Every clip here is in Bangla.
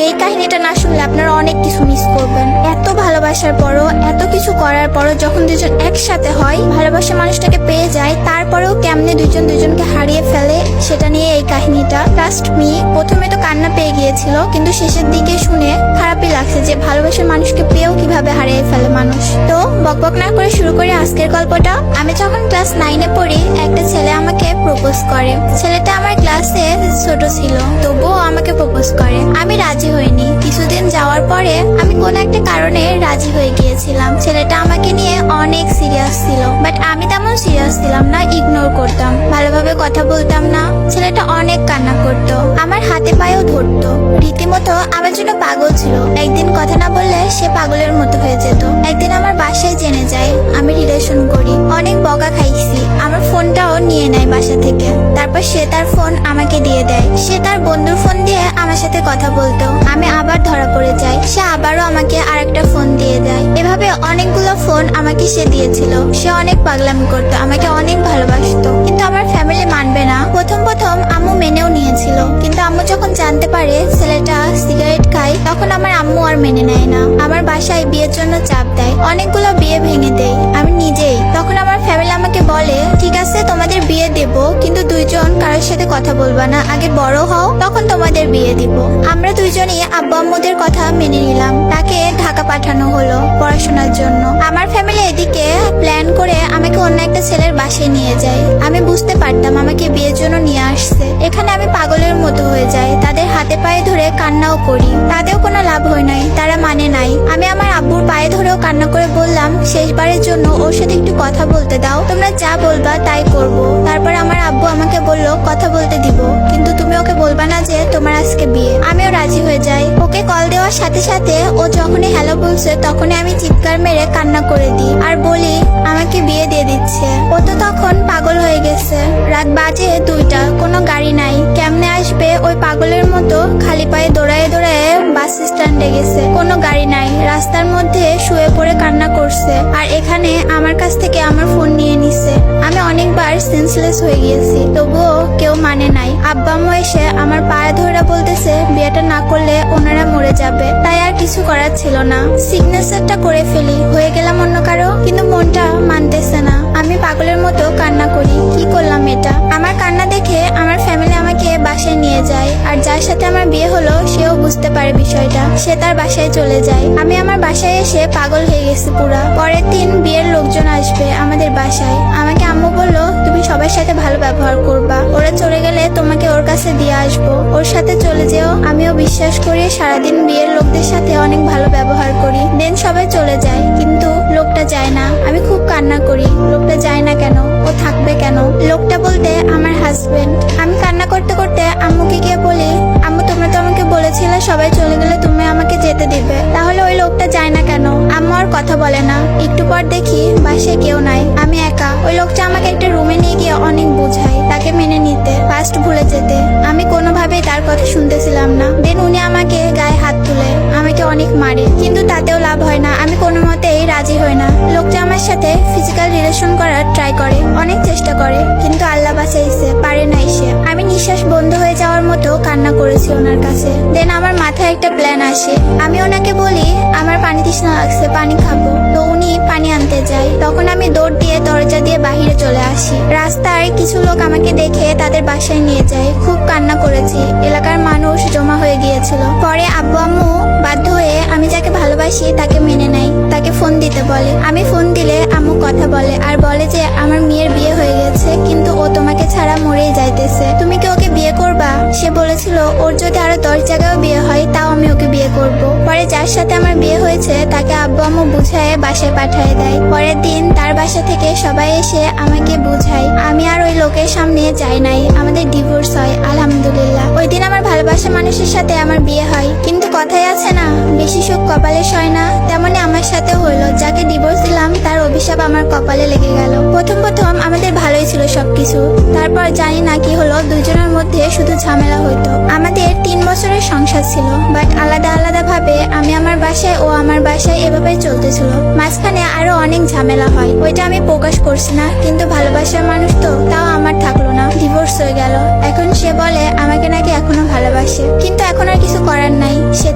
এই কাহিনীটা না শুনলে আপনারা অনেক কিছু মিস করবেন। এত ভালোবাসার পরও, এত কিছু করার পরও যখন দুজন একসাথে হয়, ভালোবাসা মানুষটাকে পেয়ে যায়, তারপরেও কেমনে দুজন দুজনকে হারিয়ে ফেলে সেটা নিয়ে এই কাহিনীটা। ট্রাস্ট মি, প্রথমে তো কান্না পেয়ে গিয়েছিল, কিন্তু শেষের দিকে শুনে খারাপই লাগছে যে ভালোবাসার মানুষকে পেয়েও কিভাবে হারিয়ে ফেলে মানুষ। তো বকবক না করে শুরু করে আজকের গল্পটা। আমি যখন ক্লাস 9-এ পড়ি, একটা ছেলে আমাকে প্রপোজ করে। ছেলেটা আমার ক্লাসে ছোট ছিল, তবুও আমাকে প্রপোজ করে। আমি রাজি হইনি। কিছুদিন যাওয়ার পরে আমি কোন একটা কারণে রাজি হয়ে গিয়েছিলাম। ছেলেটা আমাকে নিয়ে অনেক সিরিয়াস ছিল, বাট আমি তেমন সিরিয়াস ছিলাম না, ইগনোর করতাম, ভালোভাবে কথা বলতাম না। ছেলেটা অনেক কান্না করতো, আমার হাতে পায়েও ধরতো, রীতিমতো আমার জন্য পাগল ছিল। একদিন কথা না বললে সে পাগলের মতো হয়ে যেত। একদিন আমার বাসায় জেনে যায় আমি রিলেশন করি। অনেক বকা খাইছি, আমার ফোনটাও নিয়ে নেয় বাসা থেকে। তারপর সে তার ফোন আমাকে দিয়ে দেয়। সে তার বন্ধুর ফোন দিয়ে আমার সাথে কথা বলতো। আমি আবার ধরা পড়ে যাই, সে আবারও আমাকে আরেকটা ফোন দিয়ে দেয়। এভাবে অনেকগুলো ফোন আমাকে সে দিয়েছিল। সে অনেক পাগলামি করতো, আমাকে অনেক ভালোবাসতো, কিন্তু আমার ফ্যামিলি মানবে না। প্রথম প্রথম আম্মু মেনেও নিয়েছিল, কিন্তু আম্মু যখন জানতে পারে ছেলেটা সিগারেট খায়, তখন আমার আম্মু আর মেনে নেয় না। আমার বাসায় বিয়ের জন্য চাপ দেয়, অনেকগুলো বিয়ে ভেঙে দেয় আমি নিজেই। তখন আমার ফ্যামিলি আমাকে বলে, ঠিক আছে তোমাদের বিয়ে দেব, কিন্তু দুইজন কারোর সাথে কথা বলবা না, আগে বড় হও, তখন তোমাদের বিয়ে দিব। আমরা দুইজনই আব্বু আম্মুদের কথা মেনে নিলাম। তাকে ঢাকা পাঠানো হলো পড়াশোনার জন্য। আমার ফ্যামিলি এদিকে প্ল্যান করে আমাকে অন্য একটা ছেলের বাসায় নিয়ে যায়। আমি বুঝতে পারতাম আমাকে বিয়ের জন্য নিয়ে আসছে। এখানে আমি পাগলের মতো হয়ে যাই, তাদের হাতে পায়ে ধরে কান্নাও করি। তাতেও কোনো লাভ হয় নাই, তারা মানে নাই। আমি আমার আব্বুর পায়ে ধরেও কান্না করে বললাম, শেষবারের জন্য ওর সাথে একটু কথা বলতে দাও, তোমরা যা বলবা তাই করব। তারপর আমার আব্বু আমাকে বলল কথা বলতে দিব, কিন্তু তুমি ওকে বলবা না যে তোমার আজকে বিয়ে। আমিও রাজি হয়ে যাই। ওকে কল দেওয়ার সাথে সাথে ও যখনই হ্যালো বলছে, তখনই আমি চিৎকার মেরে কান্না করে দিই আর বলি আমাকে বিয়ে দিয়ে দিচ্ছে। ও তো তখন পাগল হয়ে গেছে। রাত বাজে 2টা, কোনো গাড়ি নাই, কেমনে আসবে? ওই পাগলের মতো খালি পায়ে দৌড়ায় দৌড়ায় বাস স্ট্যান্ডে গেছে। কোনো গাড়ি নাই, রাস্তার মধ্যে শুয়ে পড়ে কান্না করছে। আর এখানে আমার কাছ থেকে আমার ফোন নিয়ে নিছে। আমি অনেকবার সেন্সলেস হয়ে গিয়েছি, তবুও কেউ মানে নাই। আব্বা আম্মু এসে আমার পায়ে ধরে বলতেছে বিয়েটা না করলে ওনারা মরে যাবে। তাই আর কিছু করার ছিল না, সিগনেচারটা করে ফেলি, হয়ে গেলাম অন্য কারো। কিন্তু মনটা মানতেছে না, আমি পাগলের মতো কান্না করি। কি করলাম এটা? আমার কান্না দেখে আমার ফ্যামিলি আমাকে বাসায় নিয়ে যায়। আর যার সাথে আমার বিয়ে হলো সেও বুঝতে পারে বিষয়টা, সে তার বাসায় চলে যায়। আমি আমার বাসায় এসে পাগল হয়ে গেছি পুরা। পরের দিন বিয়ের লোকজন আসবে আমাদের বাসায়। আমাকে আম্মু বললো তুমি সবার সাথে ভালো ব্যবহার করবা, ওরা চলে গেলে তোমাকে ওর কাছে দিয়ে আসবো, ওর সাথে চলে যেও। আমিও বিশ্বাস করি, সারাদিন বিয়ের লোকদের সাথে অনেক ভালো ব্যবহার করি। দেন সবাই চলে যায়, কিন্তু লোকটা যায় না। আমি খুব কান্না করি, লোকটা যায় না কেন, ও থাকবে কেন? লোকটা বলতে আমার হাজবেন্ড। আমি কান্না করতে করতে আম্মুকে গিয়ে বলি, আম্মু তোমরা তো আমাকে বলেছিলে সবাই চলে গেলে তুমি আমাকে যেতে দিবে, তাহলে ওই লোকটা যায় না কেন? আম্মু আর কথা বলে না। একটু পর দেখি বাসায় কেউ নাই, আমি একা। ওই লোকটা আমাকে একটা রুমে নিয়ে গিয়ে অনেক বোঝায় তাকে মেনে নিতে, ফার্স্ট ভুলে যেতে। আমি কোনোভাবেই তার কথা শুনতেছিলাম না। দেন উনি আমাকে গায়ে হাত তুলে আমাকে অনেক মারে, কিন্তু তাতেও লাভ হয় না। আমি কোনো মতেই রাজি হই না। লোকটা আমার সাথে ফিজিক্যাল রিলেশন করার ট্রাই করে, অনেক চেষ্টা করে, কিন্তু আল্লাহ বাঁচাইছে, পারে নাই সে। আমি নিঃশ্বাস বন্ধ হয়ে যাওয়ার মতো কান্না করেছি ওনার কাছে। দেন আমার মাথায় একটা প্ল্যান আসে। আমি ওনাকে বলি আমার পানি তৃষ্ণা লাগছে, পানি খাবো। তো উনি পানি আনতে যায়। তখন আমি দৌড় দিয়ে দরজা দিয়ে বাহিরে চলে আসি। রাস্তায় কিছু লোক আমাকে দেখে তাদের বাসায় নিয়ে যায়। খুব কান্না করেছি, এলাকার মানুষ জমা হয়ে গিয়েছিল। পরে আব্বু আম্মু বাধ্য হয়ে আমি যাকে ভালোবাসি তাকে মেনে নেয়, তাকে ফোন দিতে বলে। আমি ফোন দিলে আম্মু কথা বলে আর বলে যে আমার মেয়ের বিয়ে হয়ে গেছে, কিন্তু ও তোমাকে ছাড়া মরেই যাইতেছে, তুমি কি ওকে বিয়ে করবা? সে বলেছিল ওর যদি আরো 10 জায়গায় বিয়ে হয় তাও আমি ওকে বিয়ে করব। পরে যার সাথে আমার বিয়ে হয়েছে তাকে আব্বু আম্মু বুঝায় বাসায় পাঠিয়ে দেয়। পরের দিন তার বাসা থেকে সবাই এসে আমাকে বুঝায়। আমি আর ওই লোকের সামনে যাই নাই, আমাদের ডিভোর্স হয় আলহামদুলিল্লাহ। ওই দিন আমার ভালোবাসা মানুষের সাথে আমার বিয়ে হয়। কিন্তু কথাই আছে না, বেশি সুখ কপালে সয় না, তেমনি আমার সাথে হইলো। যাকে ডিভোর্স দিলাম তার অভিশাপ আমার কপালে লেগে গেল। প্রথম প্রথম আমাদের ভালোই ছিল সবকিছু, তারপর জানি না কি হলো, দুজনের মধ্যে শুধু ঝামেলা হইতো। আমাদের 3 বছরের সংসার ছিল, বাট আলাদা আলাদা ভাবে আমি আমার বাসায় ও আমার বাসায় এভাবেই চলতেছিল। মাঝখানে আরো অনেক ঝামেলা হয়, ওইটা আমি প্রকাশ করছি না, কিন্তু ভালোবাসার মানুষ তো, তাও আমার থাকলো না, ডিভোর্স হয়ে গেল। এখন সে বলে আমাকে নাকি এখনো ভালোবাসে, কিন্তু এখন আর কিছু করার নাই, সে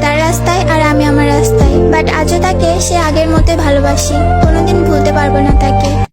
আর আমি আমার রাস্তায়। বাট আজও তাকে সে আগের মতোই ভালোবাসি, কোনোদিন ভুলতে পারবো না তাকে।